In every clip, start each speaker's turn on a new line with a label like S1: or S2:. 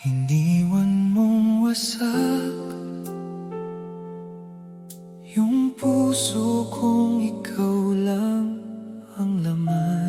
S1: Iniwan mong wasak yung puso kong ikaw lang ang laman.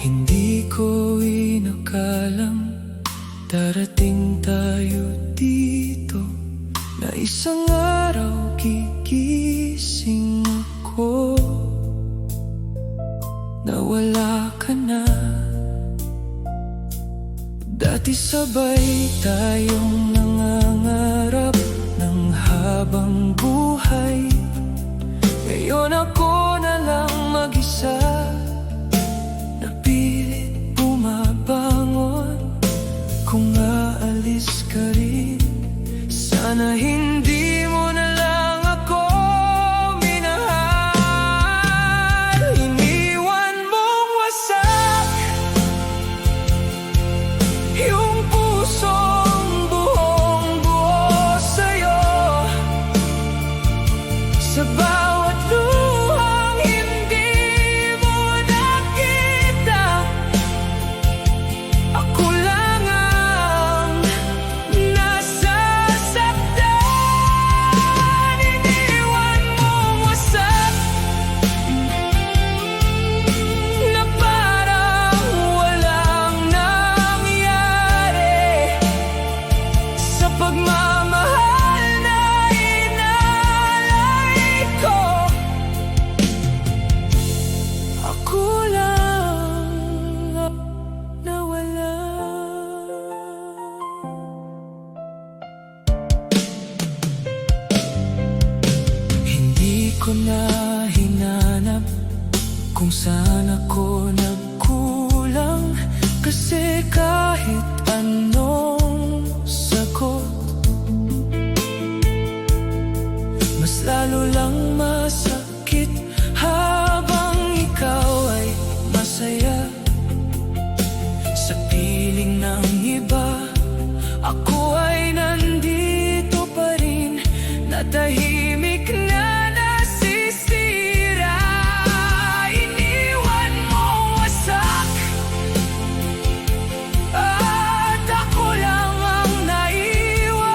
S1: Hindi ko inakalang darating tayo dito, na isang araw gigising ako na wala ka na. Dati sabay tayong nangangarap ng habang buhay. Ngayon ako na lang mag-isa, napilit bumabangon. Kung aalis ka rin, sana hindi mo na lang ako minahal. Iniwan mong wasak yung pusong buong buo sa'yo. Sa bawat luhang hindi mo nakita, ako lang ang nasasaktan. Iniwan mong wasak na parang walang nangyari sa pagmamahal na inalay ko. Ako lang ang nawala. Hindi ko na hinanap kung saan ako nagkulang, kasi kahit anong sagot, mas lalo lang masakit habang ikaw ay masaya sa piling ng iba. Ako ay nandito pa rin, natahimik na nasisira. Iniwan mong wasak at ako lang ang naiwan.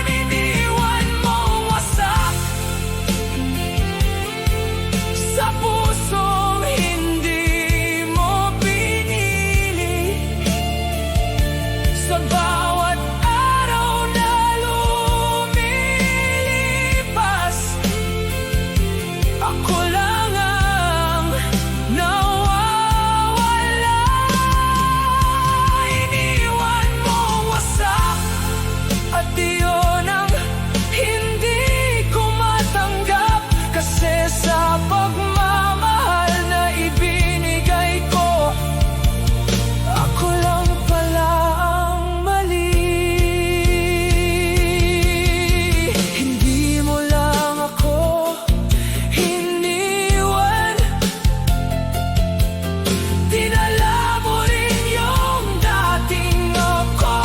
S1: Iniwan mong wasak sa pusong hindi mo pinili. Sa bawat araw na lumilipas, ako lang ang nawawala. Iniwan mong wasak at iyon ang hindi ko matanggap, kasi sa pagmamahal na ibinigay ko, ako lang pala ang mali. Hindi mo lang ako iniwan, dinala mo rin yung dating ako.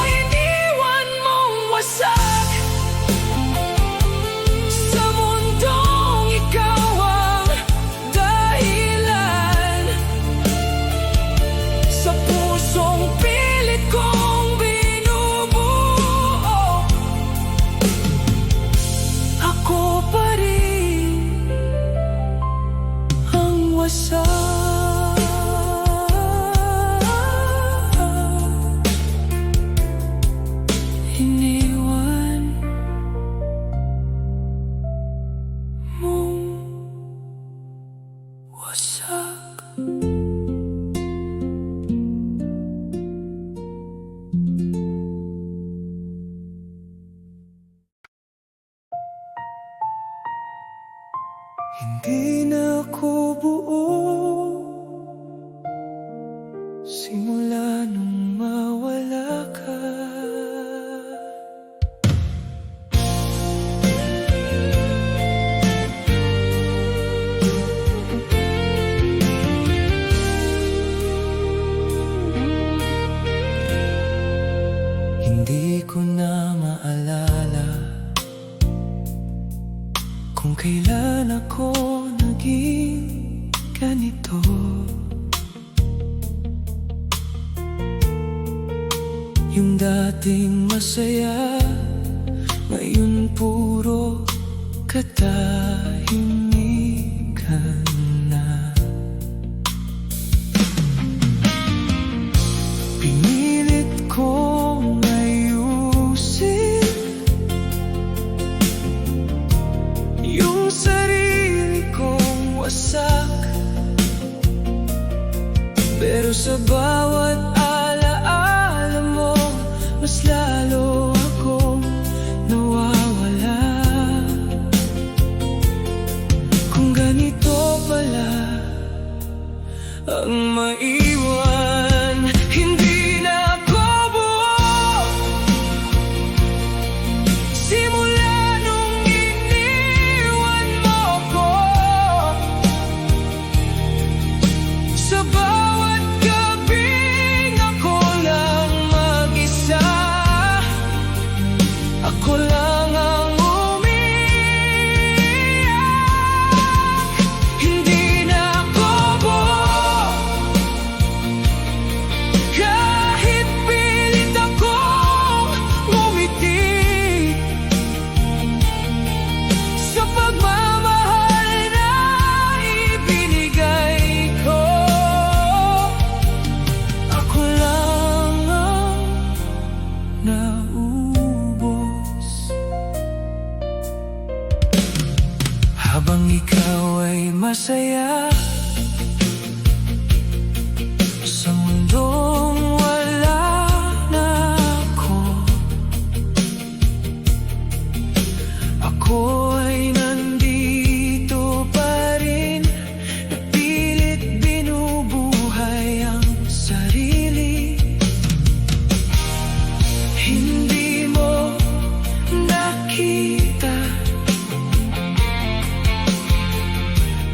S1: Iniwan mong wasak sa mundong ikaw ang dahilan, sa pusong pilit kong binubuo. Ako pa rin ang wasak. Iniwan mong wasak. Hindi na ako buo simula nung mawala ka. kailan ako naging ganito. Yung dating masaya, ngayon puro katahimikan na. Pinilit kong ayusin yung sarili kong wasak, pero sa bawat alaala mo, mas lalo akong nawawala. Kung ganito pala ang maiwan, hindi na ako buo. Simula nung iniwan mo ko, sa bawat gabing ako lang mag-isa, ako lang ang umiiyak. Hindi na ako buo, kahit pilit akong ngumiti sa pagmamahal na ibinigay ko. Ako lang ang naubos. Habang ikaw ay masaya sa mundong wala na ako, ako ay nandito pa rin, napilit binubuhay ang sarili. Hindi mo nakita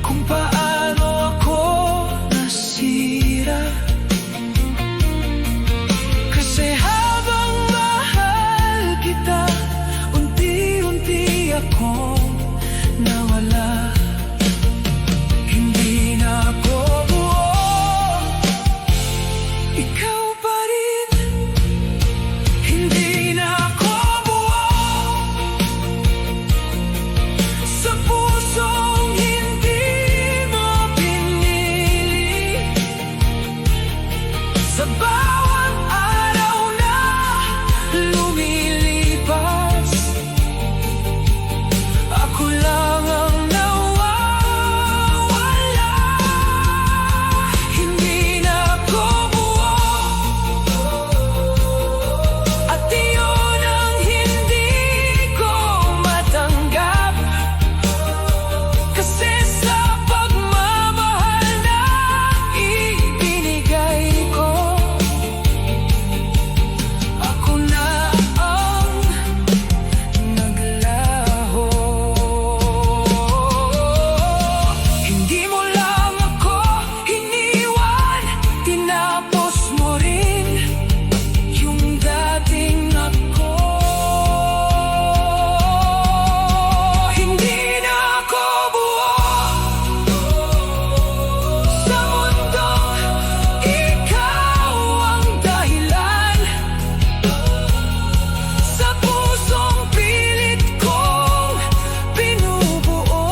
S1: kung paano ako nasira, kasi habang mahal kita, unti-unti akong nawala. Hindi na ako buo, ikaw pa rin. Hindi na ako buo, sa pusong hindi mo pinili. Sa bawat araw na lumilipas, ako lang ang nawawala. Hindi na ako buo, at iyon ang hindi ko matanggap, kasi sa pagmamahal na ibinigay ko, ako na ang naglaho. Hindi mo lang ako iniwan, tinapos mo rin yung dating ako. Hindi na ako buo sa mundong ikaw ang dahilan, sa pusong pilit kong binubuo.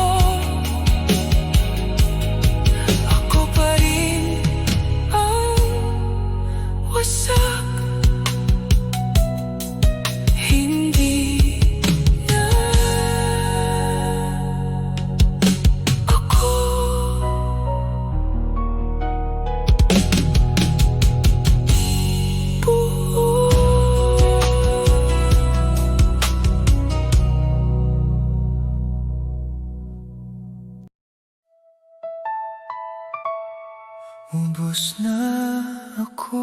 S1: Ako pa rin ang wasak, hindi na ako buo. Ubos na ako,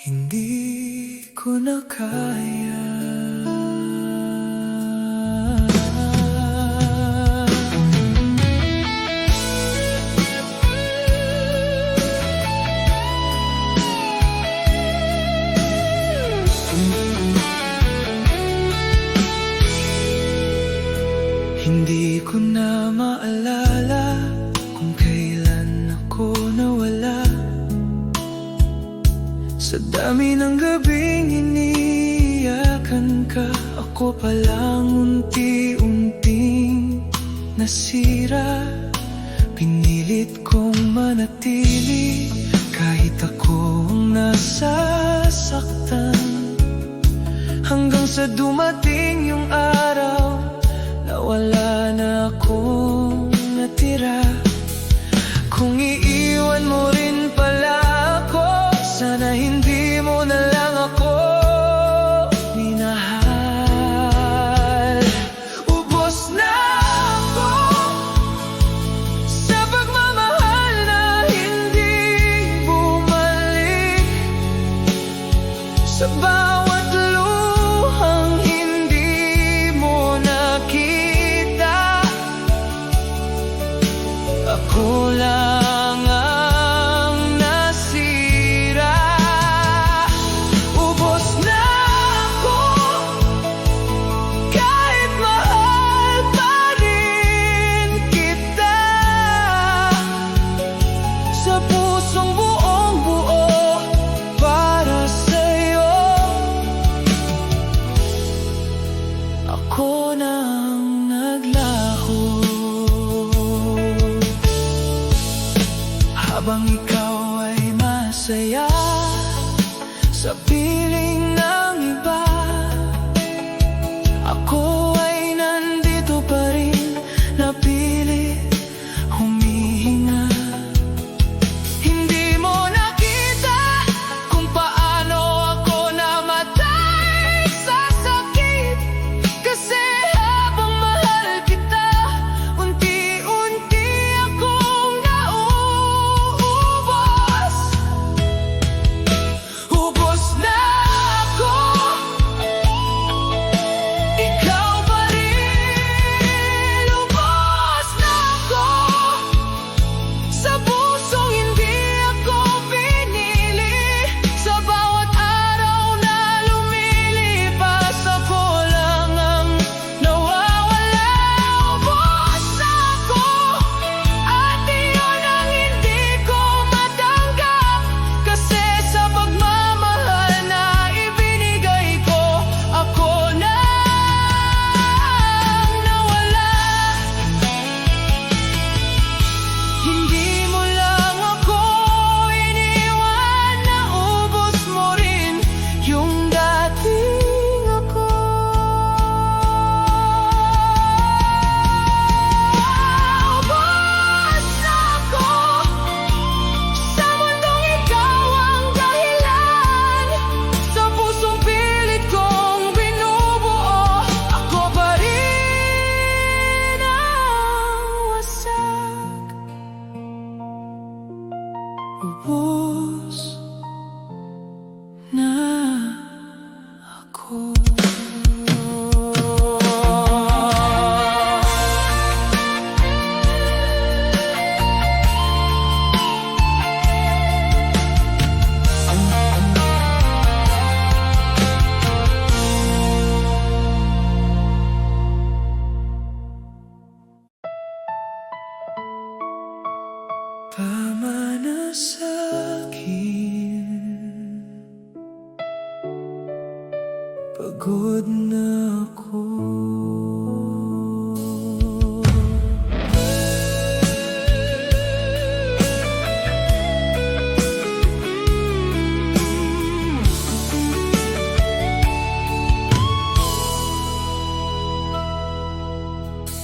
S1: hindi ko na kaya. amin ang gabing iniyakan ka. Ako palang unti-unting nasira. Pinilit kong manatili kahit ako ang nasasaktan, hanggang sa dumating yung araw na wala na akong natira. Kung iiwan mo rin pala ako, sana hindi mo na lang ako minahal. Ubos na ako sa pagmamahal na hindi bumalik, sa bawat luhang hindi mo nakita. Ako lang ang nasira. Ubos na ako kahit mahal pa rin kita, sa pusong buong buo para sa'yo. Ako nang naglaho habang ikaw ay masaya sa piling ng iba. Ako ay nandito pa rin, napilit humihinga. Hindi mo nakita kung paano ako namatay sa sakit, kasi habang mahal kita, unti-unti akong nauubos. Ubos na ako, ikaw pa rin. Ubos na ako sa pusong hindi ako pinili, sa bawat araw na lumilipas. Ako lang ang nawawala. Ubos ako, at iyon ang hindi ko matanggap, kasi sa pagmamahal na ibinigay ko, ako na ang nawala. Hindi mo lang ako iniwan, naubos mo rin yung dating ako. Ubos na ako sa mundong ikaw ang dahilan, sa pusong pilit kong binubuo. Ako pa rin ang wasak. Ubos na ako. Tama na sa'kin, pagod na ako.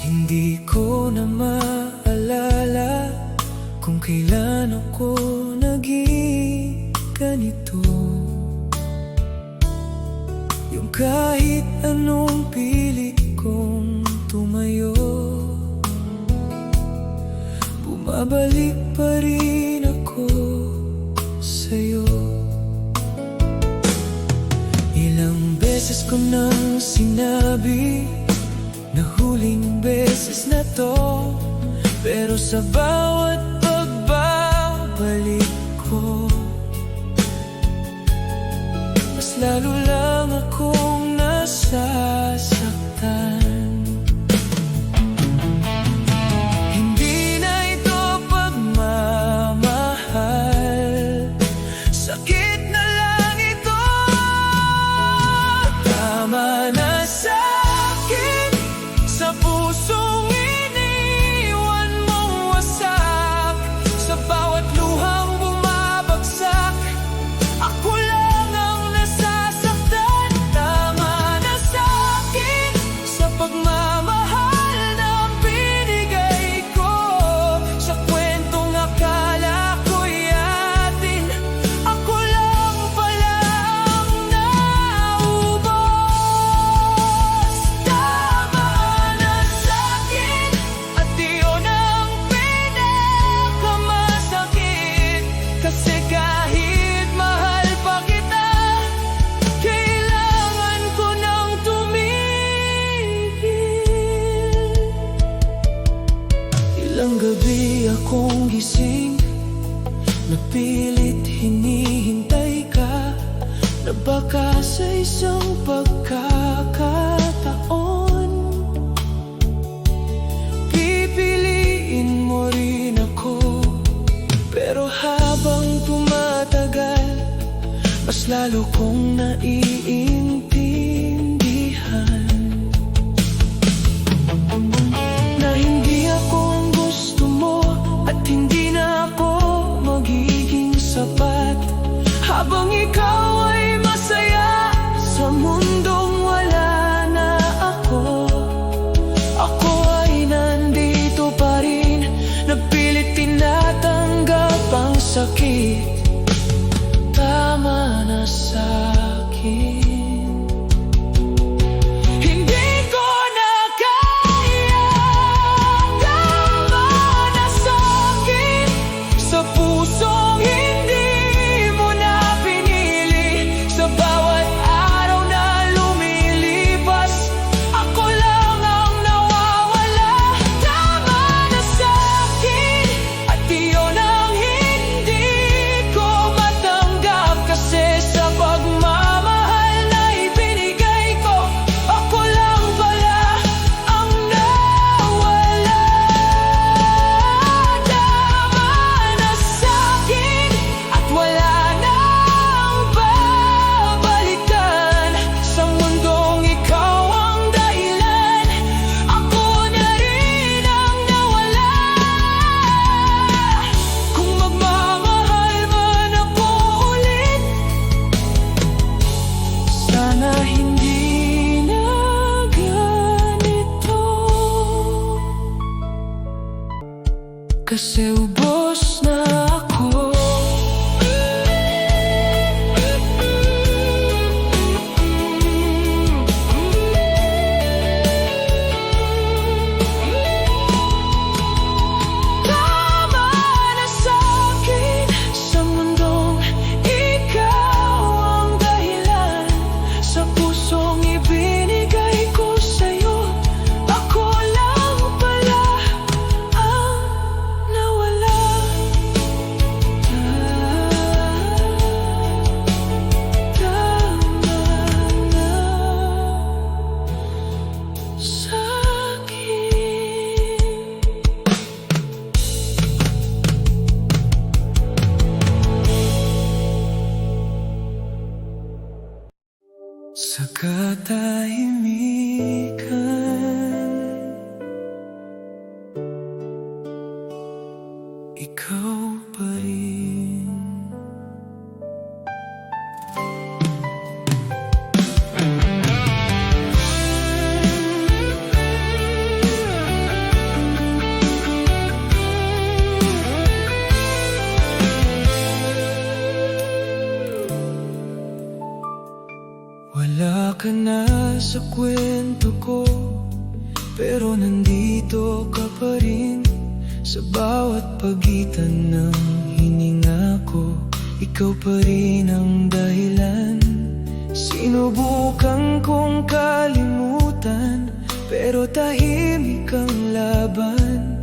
S1: Hindi ko na maalala kung kailan ako naging ganito, yung kahit anong pilit kong tumayo, bumabalik pa rin ako sa'yo. Ilang beses ko nang sinabi na huling beses na to, pero sa bawat pagbabalik ko, mas lalo lang akong nasasaktan. Hindi na ito pagmamahal, sakit na lang ito na baka sa isang pagkakataon pipiliin mo rin ako. Pero habang tumatagal, mas lalo kong naiintindihan na hindi ako ang gusto mo at hindi na ako magiging sapat habang ikaw ay masaya sa mundong wala na ako. Ako ay nandito pa rin, napilit tinatanggap ang sakit. Tama na sa'kin, hindi ko na kaya. Tama na sa'kin, sa pusong hindi mo na pinili. Sa bawat araw na lumilipas, ako lang ang nawawala. Tama na sa'kin, at iyon ang hindi ko matanggap. Kasi sa pagmamahal na ibinigay ko, ako lang pala ang nawala. Tama na sa'kin, at wala nang babalikan. Sa mundong ikaw ang dahilan, ako na rin ang nawala. Kung magmamahal man ako ulit, sana hindi na ganito. Kasi ubos na ako. Tama na sa'kin, sa mundong ikaw ang dahilan. Sa pusong ibinigay ko sa'yo, ako lang pala ang nawala. Tama na sa'kin. Sa katahimikan, ikaw pa rin. Wala ka na sa kwento ko, pero nandito ka pa rin. Sa bawat pagitan ng hininga ko, ikaw pa rin ang dahilan. Sinubukan kong kalimutan, pero tahimik ang laban.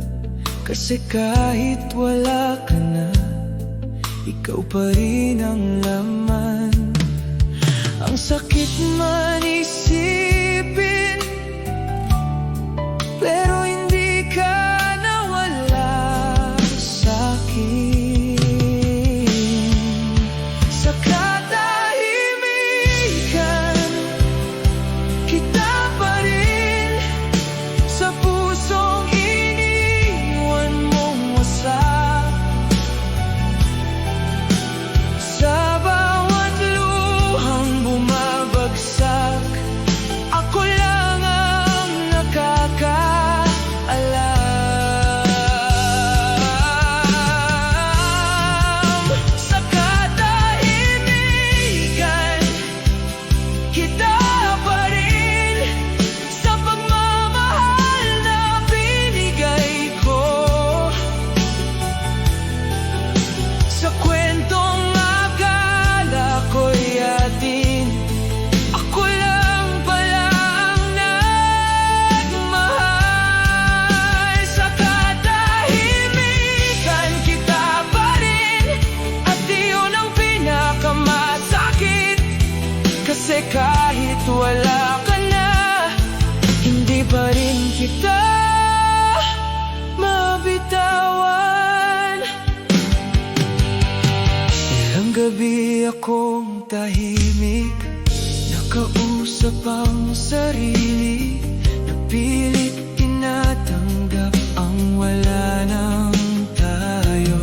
S1: Kasi kahit wala ka na, ikaw pa rin ang laman. Ang sakit man isipin, pero hindi ka nawala sa'kin. Sa katahimikan, kita pa rin. Sa pusong iniwan mong wasak, sa bawat luhang bumabagsak, Kasi kahit wala ka na, hindi pa rin kita mabitawan. Ilang gabi akong tahimik, nakausap ang sarili, napilit tinatanggap ang wala nang tayo.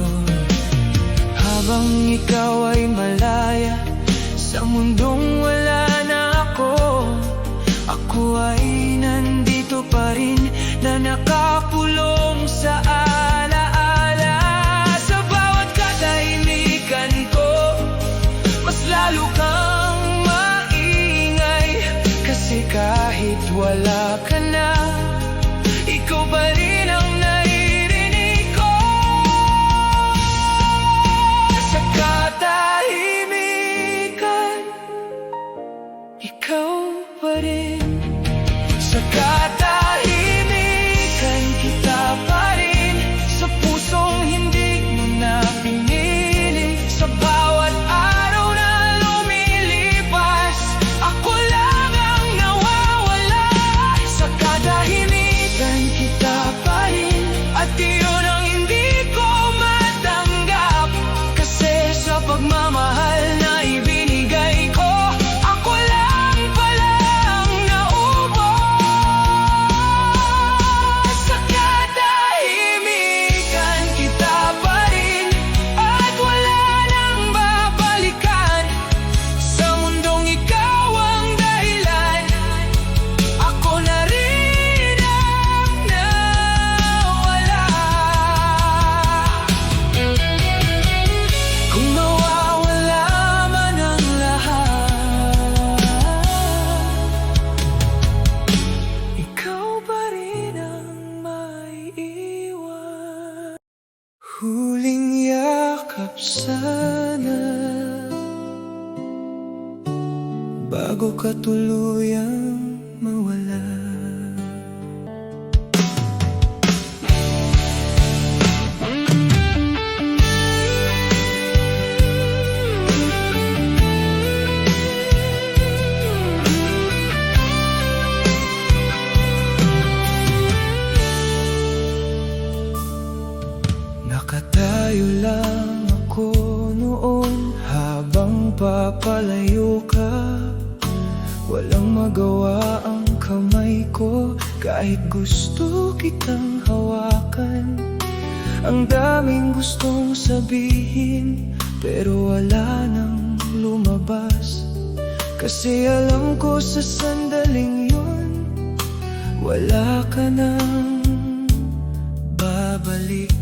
S1: Habang ikaw ay malaya sa mundong wala na ako, ako ay nandito pa rin na nakakulong sa alaala. Sa bawat katahimikan ko, mas lalo kang maingay. Kasi kahit wala ka na, ikaw pa rin ang naririnig ko. Sa katahimikan, ikaw pa rin. Sa katahimikan, kita pa rin. Sa pusong hindi mo na pinili, sa bawat araw na lumilipas, ako lang ang nawawala. Sa katahimikan, kita pa rin. At iyon ang hindi ko matanggap. Kasi sa pagmamahal na ibinigay ko, ako lang pala ang naubos. Sa katahimikan, kita pa rin. At wala nang babalikan. Sa mundong ikaw ang dahilan, ako na rin ang nawala. Kung mawawala man ang lahat, ikaw pa rin ang maiiwan. Huling yakap sana, bago ka tuluyang mawala. Nakatayo lang ako noon habang papalayo ka. Walang magawa ang kamay ko kahit gusto kitang hawakan. Ang daming gustong sabihin pero wala nang lumabas. Kasi alam ko sa sandaling yun, wala ka nang babalik.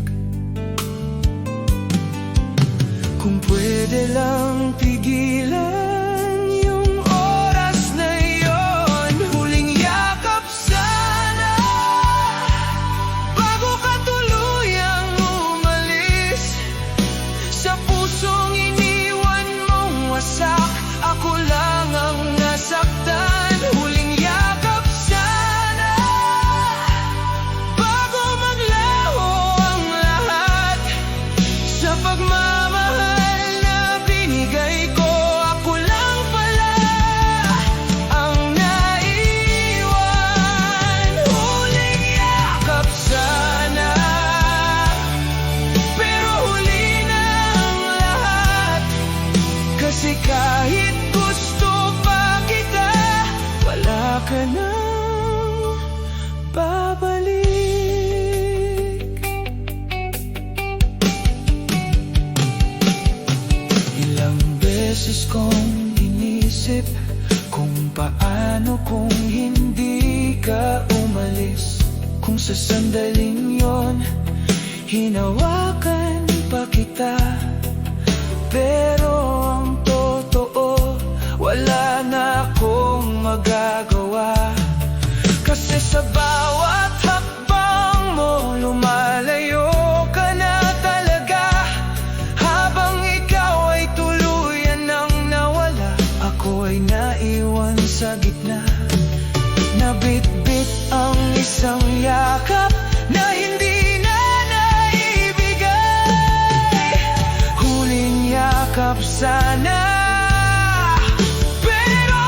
S1: Kung pwede lang pigilan yung oras na yon, huling yakap sana, bago ka tuluyang umalis. Sa pusong iniwan mong wasak, ako lang ang nasaktan. Huling yakap sana, bago maglaho ang lahat. Sa pagmamahal na binigay ko, ako lang pala ang naiwan. Huling yakap sana, pero huli na ang lahat. Kasi kahit gusto pa kita, wala ka nang babalik. Ilang beses kong inisip kung paano kung hindi ka umalis. Kung sa sandaling yon, hinawakan pa kita. Pero ang totoo, wala na akong magagawa. Kasi sa bawat hakbang mo, lumalayo ka na talaga. Habang ikaw ay tuluyan nang nawala, ako ay naiwan sa gitna. Nabitbit ang isang yakap na hindi na naibigay. Huling yakap sana, pero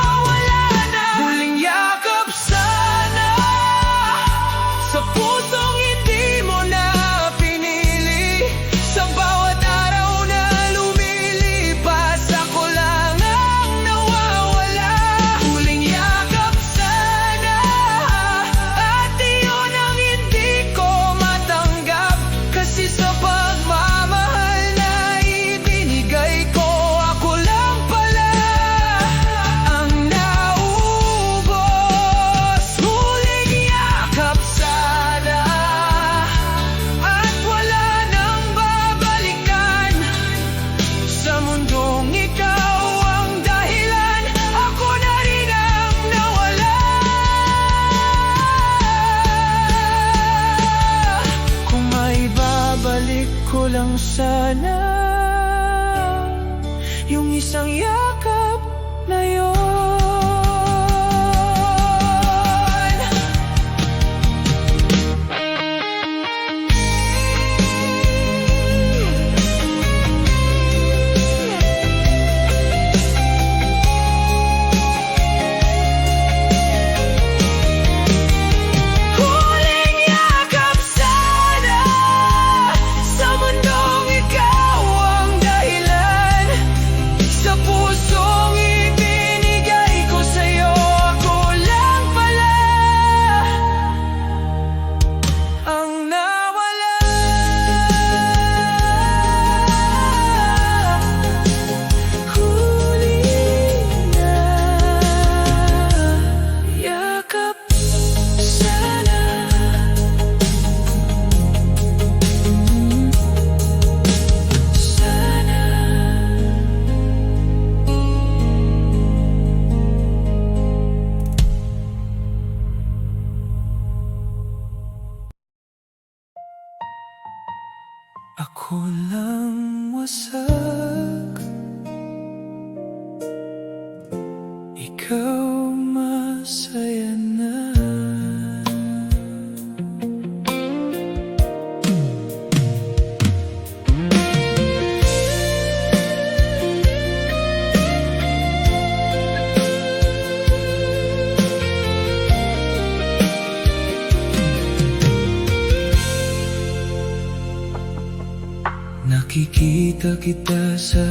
S1: Ako lang wasak, ikaw masaya na. Nakikita kita sa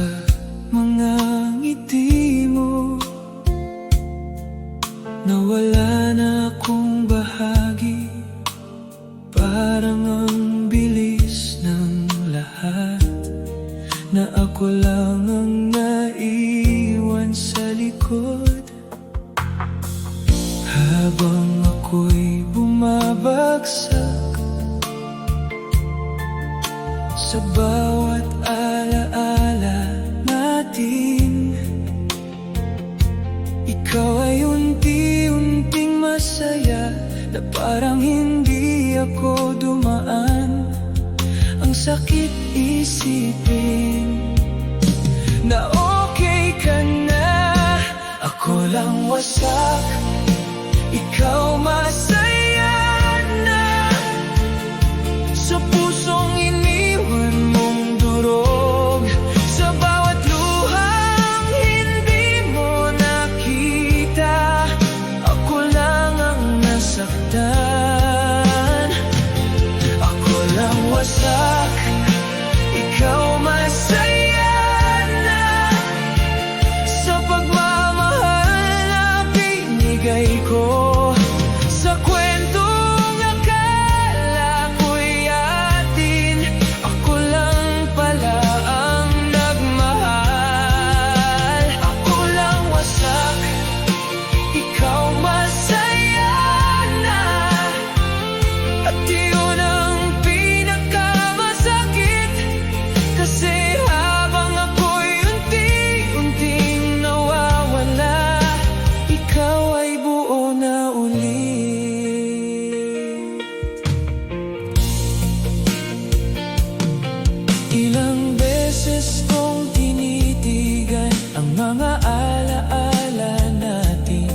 S1: mga ngiti mo, nawala na akong bahagi, parang ang bilis ng lahat, na ako lang ang naiwan sa likod. Habang ako'y bumabagsak sa bawat alaala natin, ikaw ay unti-unting masaya, na parang hindi ako dumaan. Ang sakit isipin na okay ka na, ako lang wasak, ikaw masaya na. Sa pusong iniwan mong durog, sa bawat luhang hindi mo nakita, ako lang ang nasaktan. Ako lang wasak, ikaw masaya na. Sa pagmamahal na binigay ko, sa kwentong akala ko'y atin, ako lang pala ang nagmahal. Ako lang wasak, ikaw masaya na. At yun ang pinakamasakit, kasi habang ako'y unti-unting nawawala, ikaw ay buo na ulit. Ilang beses kong tinitigan ang mga alaala natin,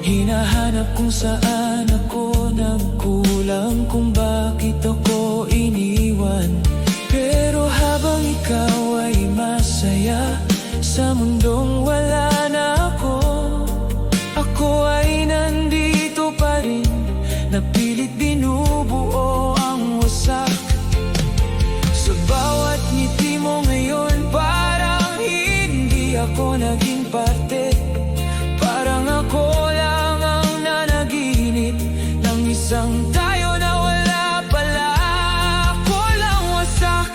S1: hinahanap kung saan ako nagkulang, kung bakit ako iniwan. Pero habang ikaw ay masaya sa mundong wala na ako, ako ay nandito pa rin, napilit binubuo ang wasak. Sa bawat ngiti mo ngayon, parang hindi ako naging parte, parang ako lang ang nanaginip ng isang tayo na wala pala. Ako lang wasak,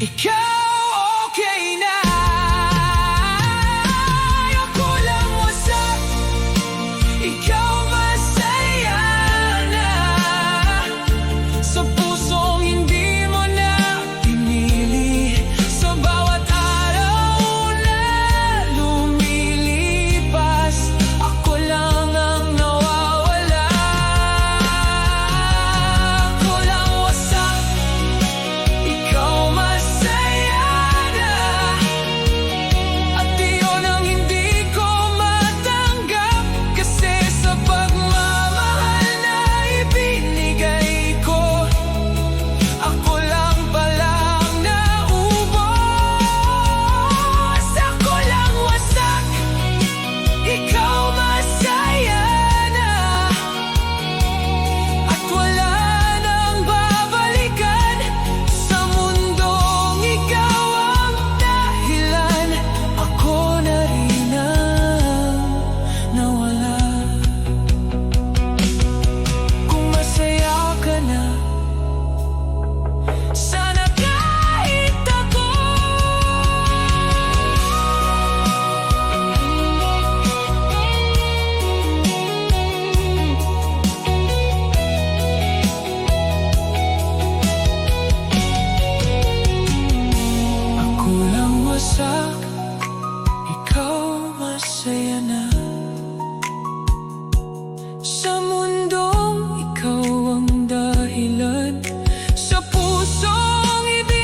S1: ikaw okay na. Ako lang wasak, ikaw masaya na. Sa pusong hindi mo na pinili, sa bawat araw na lumilipas, ako lang ang nawawala. Ako lang wasak, ikaw masaya na. At iyon ang hindi ko matanggap, kasi sa pagmamahal na ibinigay ko, ako lang pala ang naubos. Ako lang wasak, ikaw masaya na. At wala nang babalikan, sa mundong ikaw ang dahilan, ako na rin ang nawala. Kung masaya ka na, sana kahit ako. Ako lang wasak, ikaw masaya na. Sa mundong ikaw ang dahilan, sa pusong ibig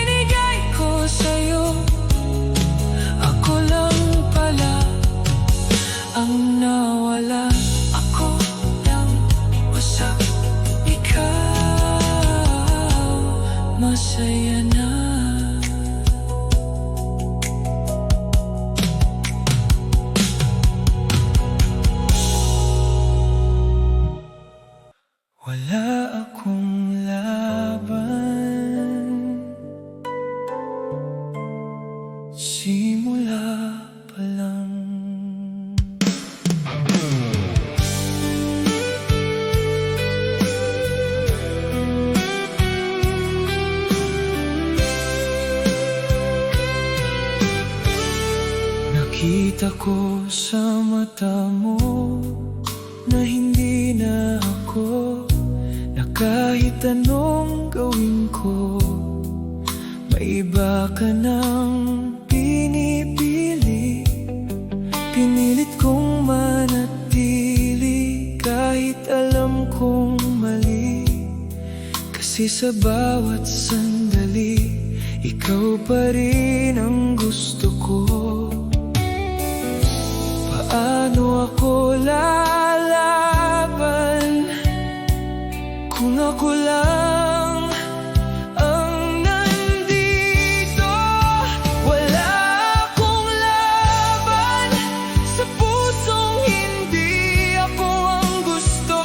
S1: ang nawala. Ako lang wasak, ikaw masaya na. Wala akong laban, simula pa lang. Nakita ko sa mata mo na hindi na ako, na kahit anong gawin ko, may iba ka nang pinipili. Pinilit kong manatili kahit alam kong mali, kasi sa bawat sandali ikaw pa rin ang gusto ko. Paano ako lalaban kung ako lang ang nandito? Wala akong laban sa pusong hindi ako ang gusto.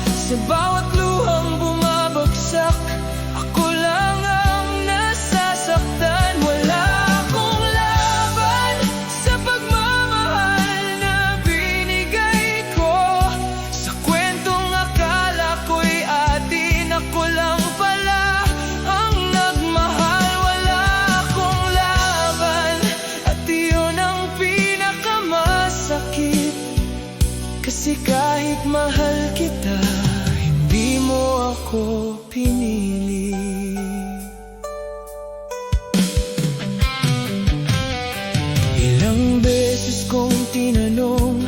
S1: Sa bawat luhang bumabagsak, ako lang ang nasasaktan. Wala akong laban sa pagmamahal na binigay ko. Sa kwentong akala ko'y atin, ako lang pala ang nagmahal. Wala akong laban, at iyon ang pinakamasakit, kasi kahit mahal kita, hindi mo ako pinili. Ilang beses kong tinanong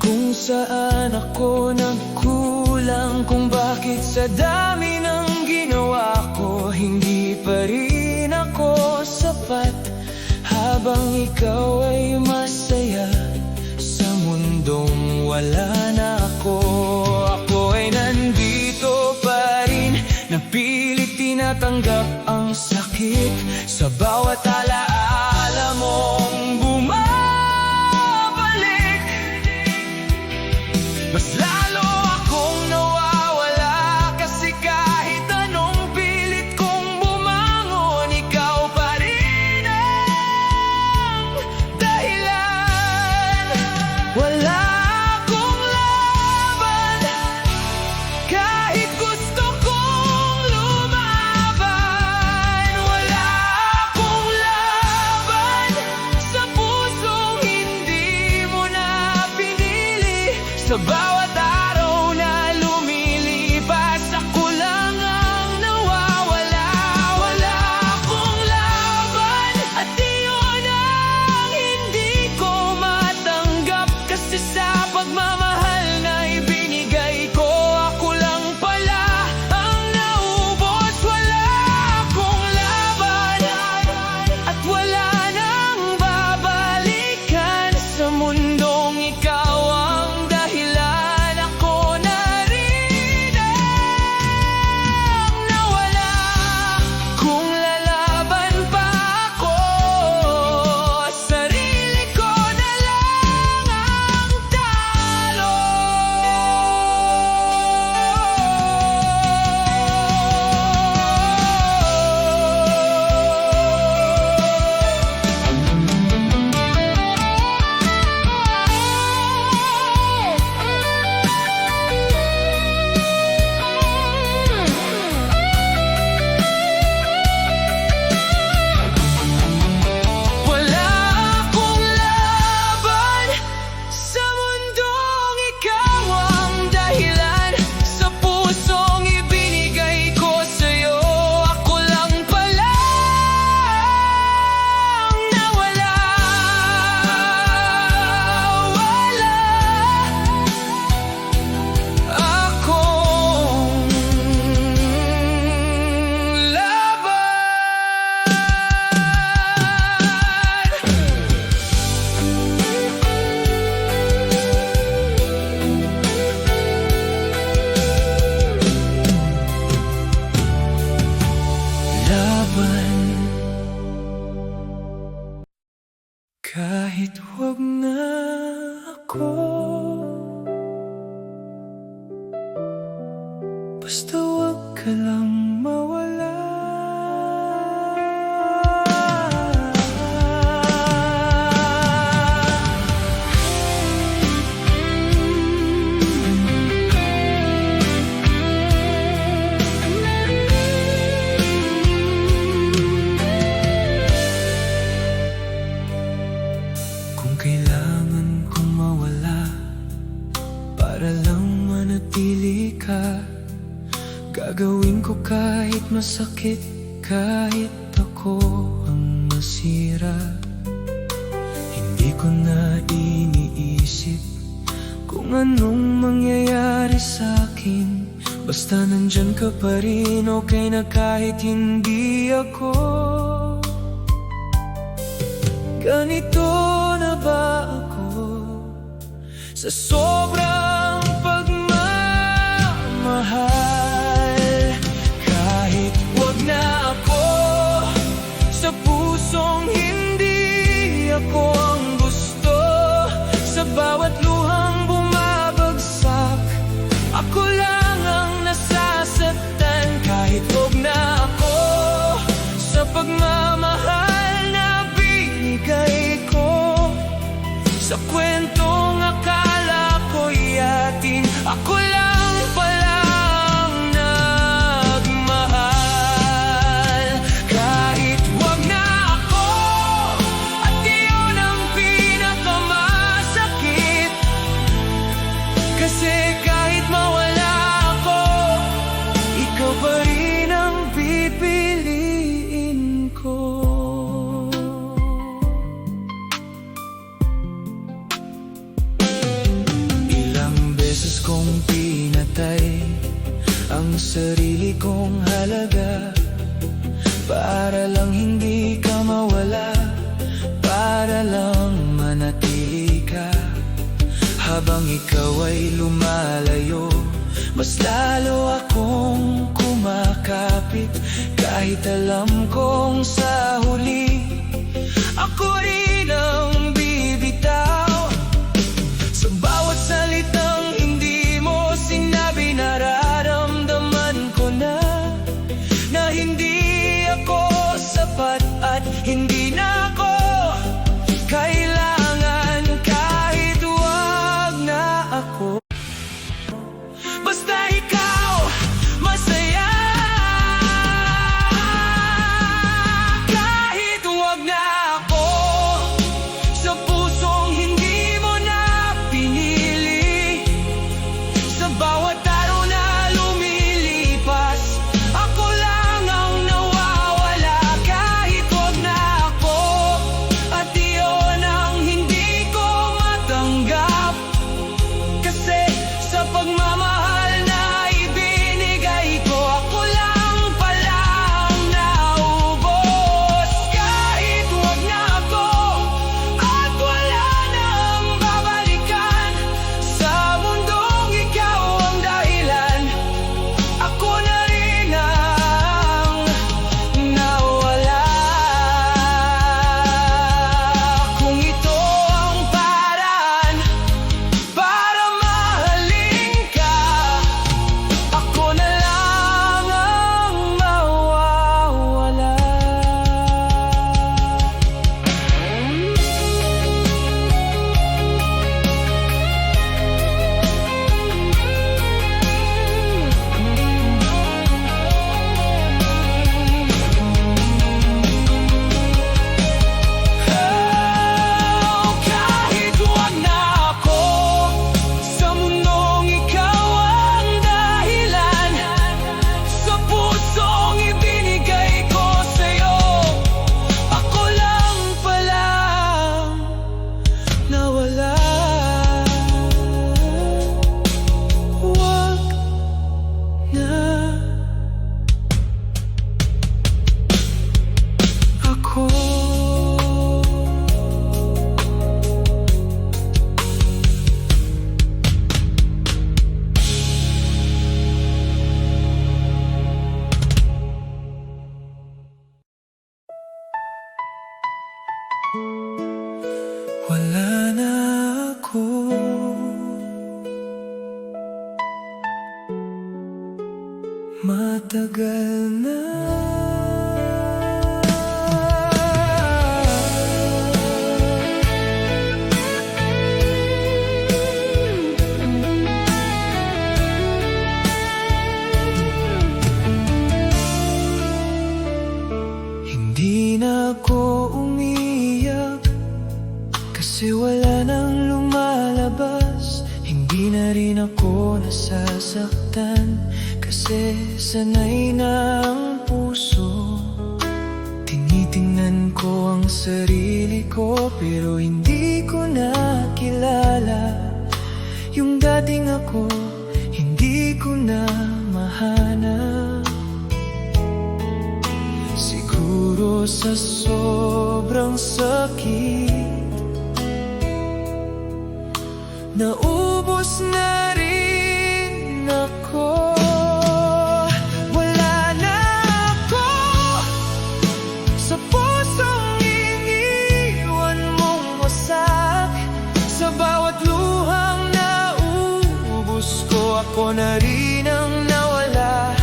S1: kung saan ako nagkulang, kung bakit sa dami ng ginawa ko hindi pa rin ako sapat. Habang ikaw ay masaya sa mundong wala na ako, ako ay nandito pa rin, napilit tinatanggap ang sakit. Sa bawat alaala mong bumabalik, mas lalo akong nawawala, kasi kahit anong pilit kong bumangon, ikaw pa rin ang dahilan. Wala akong laban kahit gusto kong lumaban. Wala akong laban sa pusong hindi mo na pinili. Sa bawat araw na lumilipas, ako lang ang nawawala. Wala akong laban, at iyon ang hindi ko matanggap, kasi sa pagmamahal na ibinigay ko, ako lang pala ang naubos. Wala akong laban, at wala nang babalikan sa mundong ikaw ang dahilan. ako. Basta wag ka lang mawala. Kung kailangan kong mawala para lang manatili ka, gagawin ko kahit masakit, kahit ako ang masira. Hindi ko na iniisip kung anong mangyayari sa'kin, basta nandyan ka pa rin, okay na kahit hindi ako. Ganito na ba ako sa sobrang pagmamahal? Kahit wag na ako, sa pusong hindi ako ang gusto, sa bawat luhang bumabagsak, ako lang ang nasasaktan. Kahit wag na ako, sa pagmamahal na binigay ko, sa kwentong akala ko'y atin, ako lang pala ang nagmahal. Kahit wag na ako, at iyon ang pinakamasakit, kasi kahit mawala ako, ikaw pa rin ang pipiliin ko. Beses kong pinatay ang sarili kong halaga para lang hindi ka mawala, para lang manatili ka. Habang ikaw ay lumalayo, mas lalo akong kumakapit, kahit alam kong sa huli ako rin ang bibitaw. Sa bawat salitang hindi mo sinabi, nararamdaman ko na hindi ako sapat at hindi na ako kailangan. Kahit wag na ako, basta ikaw masaya. Kahit wag na ako, sa pusong hindi matagal na. Hindi na ako umiyak kasi wala nang lumalabas. Hindi na rin ako nasasaktan kasi sanay na ang puso. Tinitingnan ko ang sarili ko pero hindi ko na kilala yung dating ako, hindi ko na mahanap. Siguro sa sobrang sakit naubos na rin ako. Wala na ako sa pusong iniwan mong wasak. Sa bawat luhang naubos ko, ako na rin ang nawala.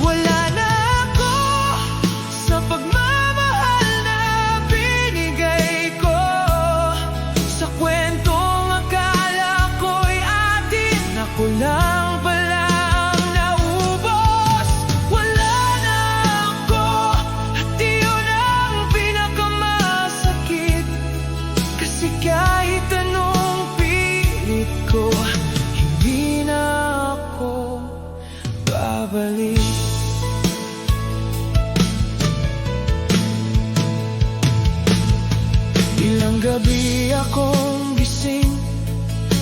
S1: Wala na ako sa pagmamahal na binigay ko. Sa kwentong akala ko'y atin, ako lang pala ang naubos. Wala na ako at iyon ang pinakamasakit. Kasi kahit anong pilit ko, hindi na ako babalik. Ilang gabi akong gising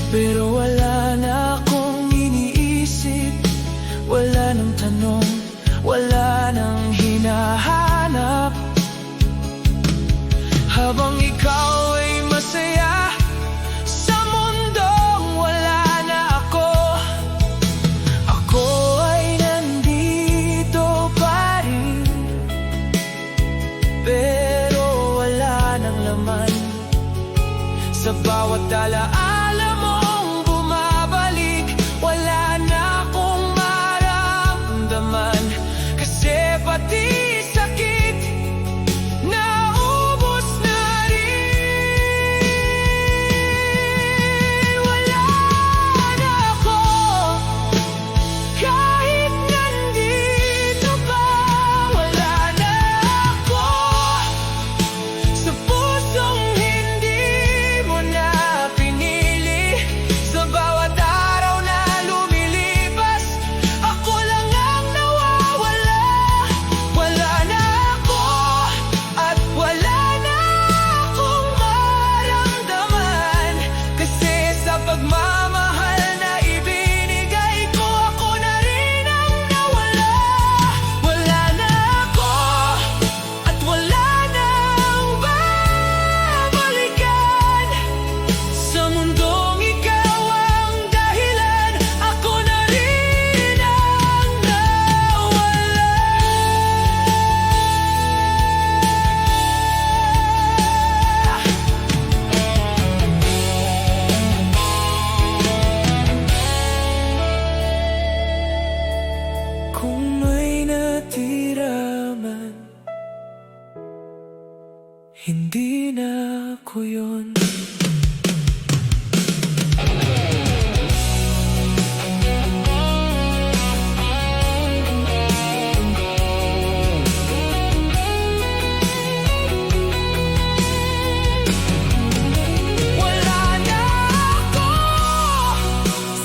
S1: pero wala na akong iniisip. Wala nang tanong, wala nang hinahanap. Habang ikaw ay masaya sa mundong wala na ako, ako ay nandito pa rin. Pero wala nang laman sa bawat alaala mong bumabalik. Wala na akong maramdaman kasi pati sakit naubos na rin. Wala na ako kahit nandito pa. Wala na ako sa pusong hindi mo na pinili. Sa bawat araw na lumilipas, ako lang ang nawawala. Wala na ako at wala na akong maramdaman kasi sa pagmamahal na ibinigay ko, ako na rin ang nawala. Wala na ako at wala nang babalikan. Sa mundong ikaw ang dahilan, ako na rin ang nawala. Kung may natira man, hindi na ako yun. Wala na ako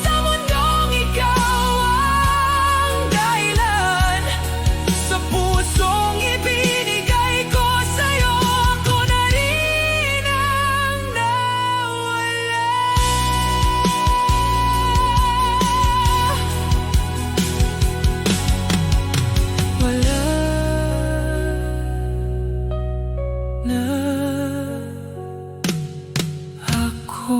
S1: sa mundong ikaw ang dahilan. Sa pusong ibinigay ko sa'yo, ako na rin ang nawala. Wala na ako.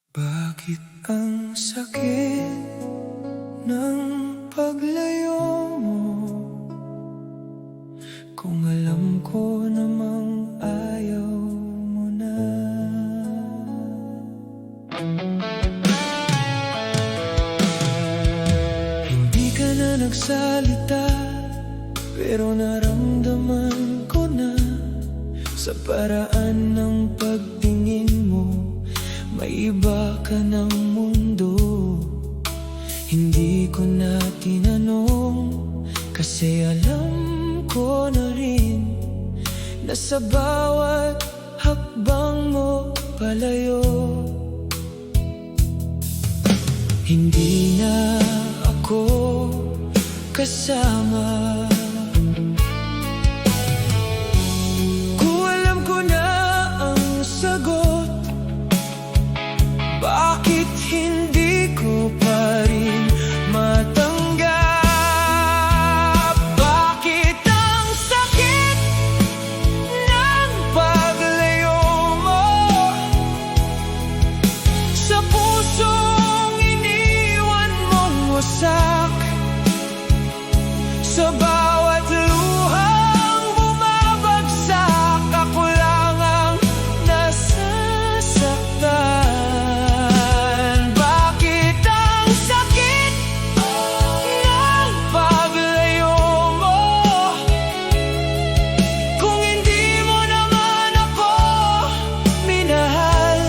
S1: Bakit ang sakit ng paglayo mo kung alam ko namang ayaw mo na? Pero naramdaman ko na sa paraan ng pagtingin mo, may iba ka ng mundo. Hindi ko na tinanong kasi alam ko na rin na sa bawat hakbang mo palayo, hindi na ako kasama. Kung alam ko na ang sagot, bakit hindi ko pa rin matanggap? Bakit ang sakit ng paglayo mo sa pusong iniwan mong wasak? Sa bawat luhang bumabagsak, ako lang ang nasasaktan. Bakit ang sakit ng paglayo mo kung hindi mo naman ako minahal?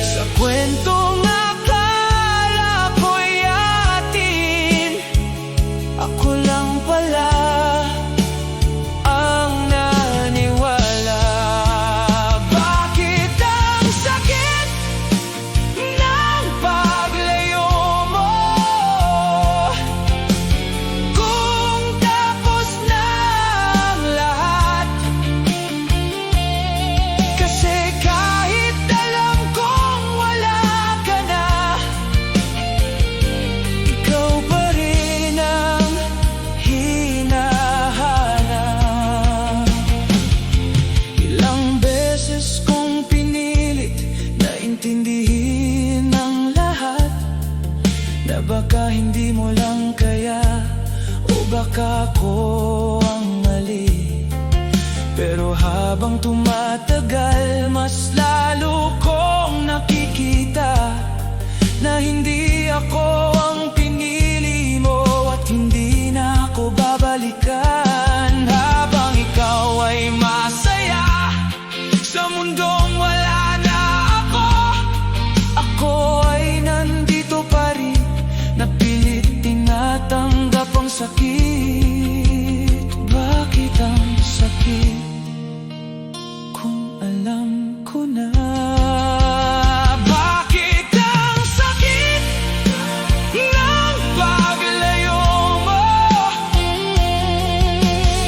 S1: Sa kwentong akala ko'y atin, ako lang pala ang naniwala. Bakit ang sakit ng paglayo mo kung tapos na ang lahat? Kasi kahit alam kong wala ka na, ikaw pa rin ang hinahanap. Ilang beses kong pinilit na intindihin ang lahat, na baka hindi mo lang kaya o baka ako ang mali. Pero habang tumatagal, mas lalo kong nakikita na hindi ako ang pinili mo at hindi na ako babalikan. Habang ikaw ay masaya sa mundong wala na ako, ako ay nandito pa rin, napilit tinatanggap ang sakit. Bakit ang sakit kung alam ko na? Bakit ang sakit ng paglayo mo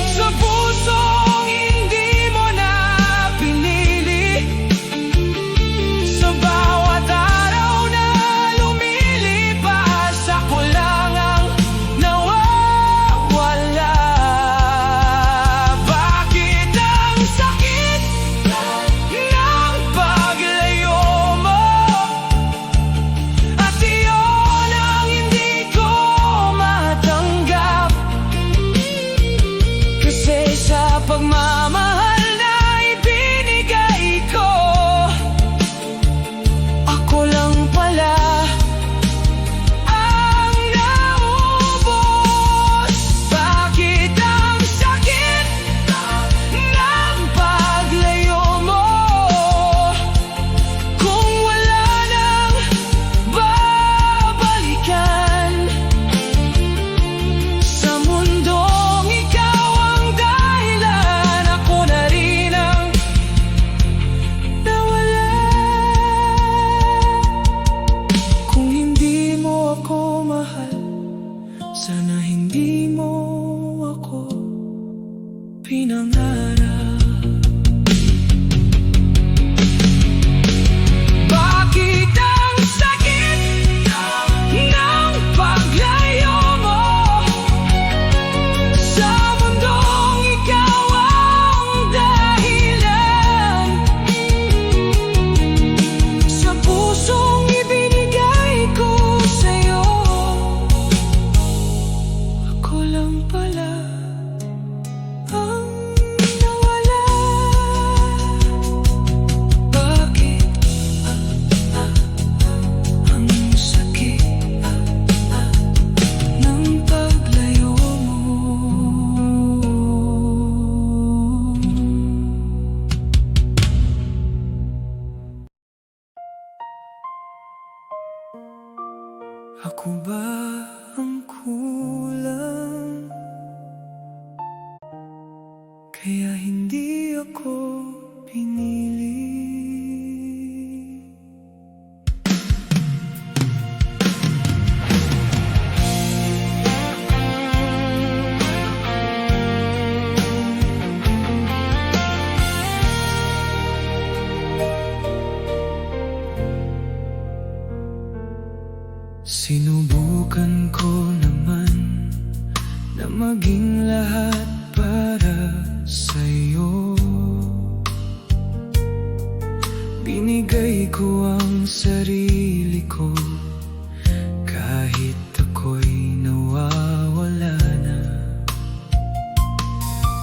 S1: sa pusong hindi mo na pinili? Sa bawat araw na lumilipas, ako lang ang nawawala. Bakit ang sakit ng paglayo mo at iyon ang hindi ko matanggap? Kasi sa pagmamahal na ibinigay ko, ako lang pala ang naubos. Bakit ang sakit ng paglayo mo kung wala nang babalikan? Sa mundong ikaw ang dahilan, ako na rin ang nawala. Kung hindi mo ako mahal, sana hindi mo ako pinangarap. Bakit ang sakit ng paglayo mo sa mundong ikaw ang dahilan? Sa pusong ibinigay ko sa'yo, ako lang pala ang kaya hindi ako pinili. Sinubukan ko naman na maging lahat para sa'yo. Binigay ko ang sarili ko kahit ako'y nawawala na.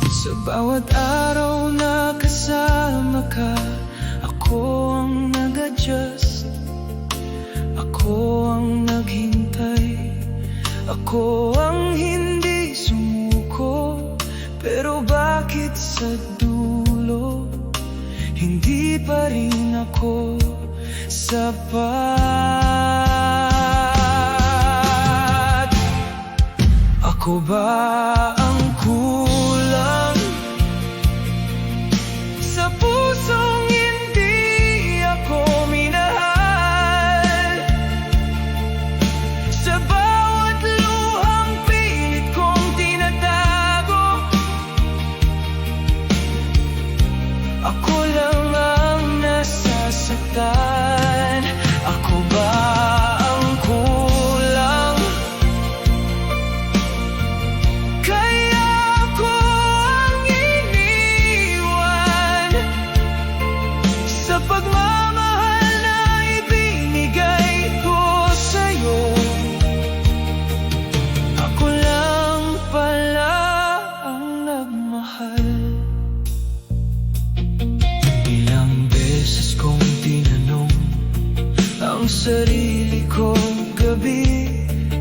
S1: Sa bawat araw na kasama ka, ako ang nag-adjust, ako ang naghintay, ako ang hindi sumuko. Pero bakit sa dulo hindi pa rin ako sapat? Ako ba ang kulang sa pusong hindi ako minahal? Sa bawat luhang pilit kong tinatago, ako lang ang nasasaktan. Ako ba ang kulang kaya ako ang iniwan sa pagmamahal na ibinigay ko sa'yo? Ako lang pala ang nagmahal. Ilang beses kong tinanong ang sarili ko gabi-gabi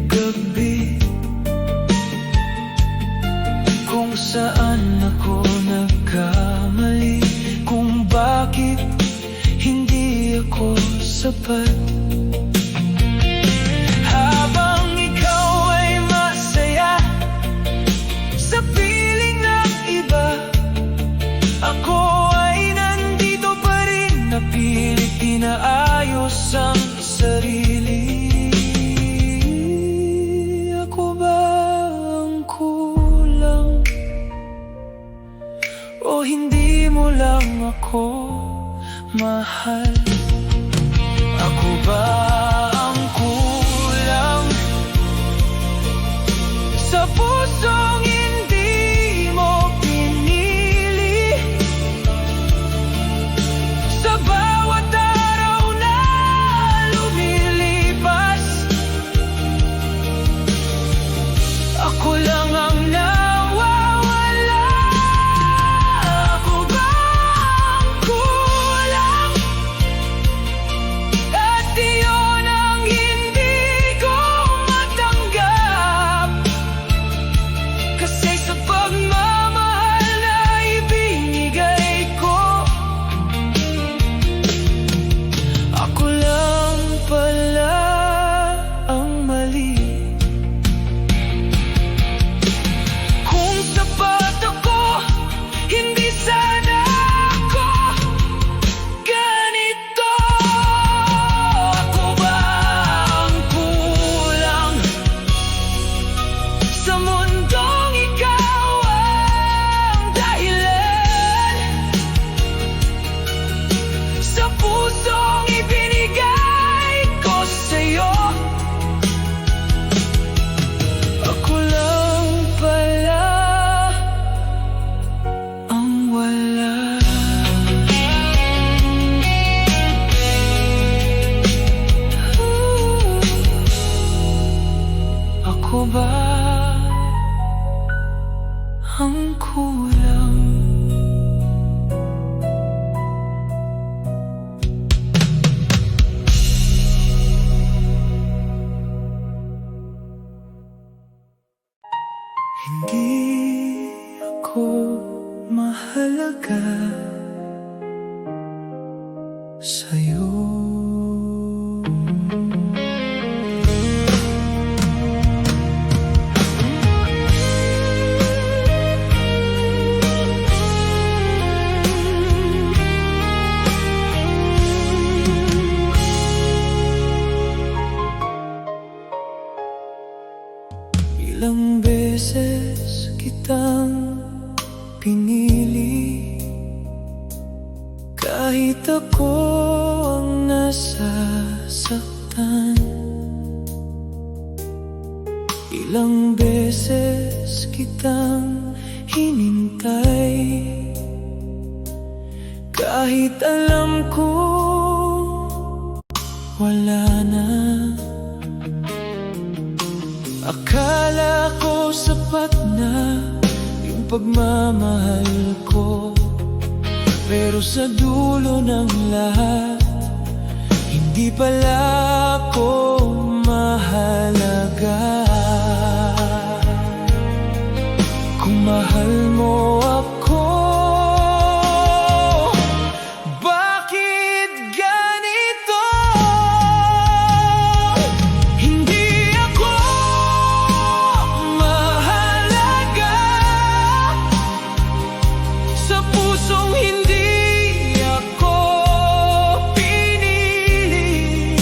S1: kung saan ako nagkamali, kung bakit hindi ako sapat. Habang ikaw ay masaya sa piling ng iba, ako ay nandito pa rin, napilit pinaayos ang sarili. Ako ba ang kulang o hindi mo lang ako mahal? Ako ba ang kulang sa pusong hindi mo pinili? Sa bawat araw na lumilipas, ako lang ang nawawala. Ako ba ang kulang at iyon ang hindi ko matanggap? Kasi sa pagmamahal na ibinigay ko, ako lang pala ang mali. Kung sapat ako, hindi sana ako ganito. Ako ba ang kulang sa mundong ikaw ang dahilan? Sa pusong ibinigay ko sa'yo, ako lang pala ang wala. Ako ba ang kulang? Hindi ako mahalaga sa'yo. kitang pinili, kahit ako ang nasasaktan. Ilang beses kitang hinintay, kahit alam ko wala na. Akala ko sapat na yung pagmamahal ko, pero sa dulo ng lahat, hindi pala ako mahalaga. Kung mahal mo ako, bakit ganito? Hindi ako mahalaga sa pusong hindi ako pinili,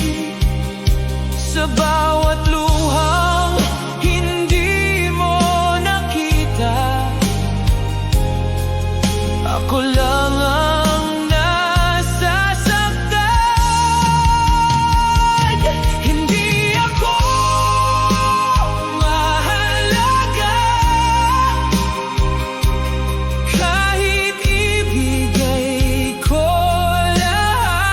S1: sa bawat luhang hindi mo nakita. Ako lang ang nasasaktan. Hindi ako mahalaga kahit ibigay ko lahat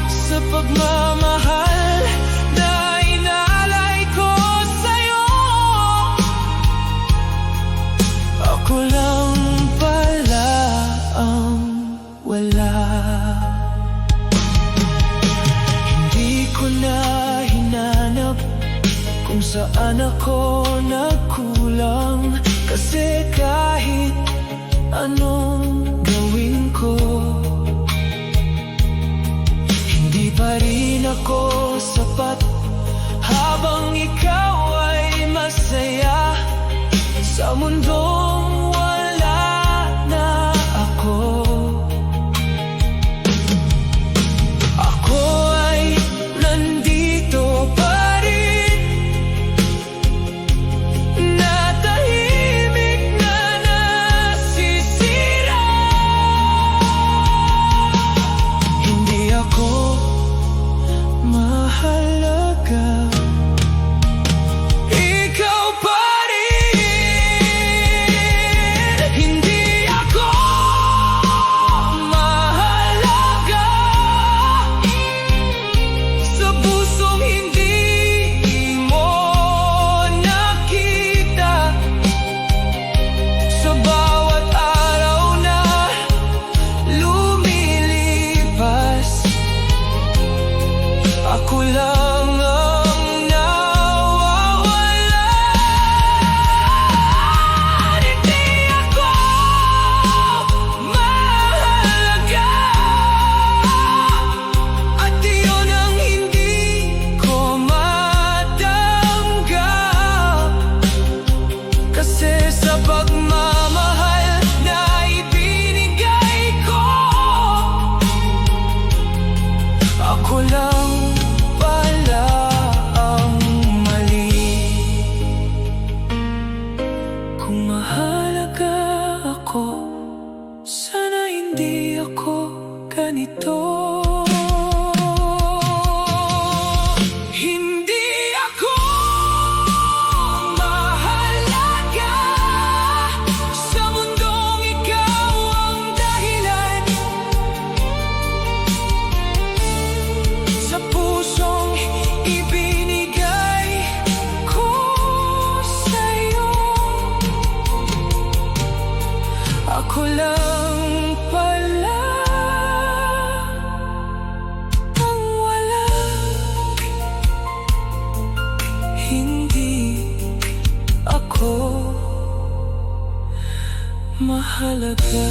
S1: sa pagmamahal na inalay ko sa'yo. Ako lang pala ang wala. Hindi ko na hinanap kung saan ako nagkulang, kasi kahit anong gawin ko, hindi pa rin ako sapat habang ikaw ay masaya sa mundong wala na ako. Ako ay nandito pa rin, na tahimik na nasisira. Hindi ako mahalaga, ikaw pa rin. Hindi ako mahalaga sa pusong hindi mo nakita, sa bawat araw na lumilipas. Ako lang ang nawawala. Hindi ako mahalaga, at iyon ang hindi ko matanggap, kasi sa pagmamahal na ibinigay ko, ako lang pala ang mali. Kung mahalaga ako, sana hindi ako ganito. Hindi ako mahalaga sa mundong ikaw ang dahilan, sa pusong ibinigay ko sa'yo. Ako lang pala ang wala. Hindi ako mahalaga.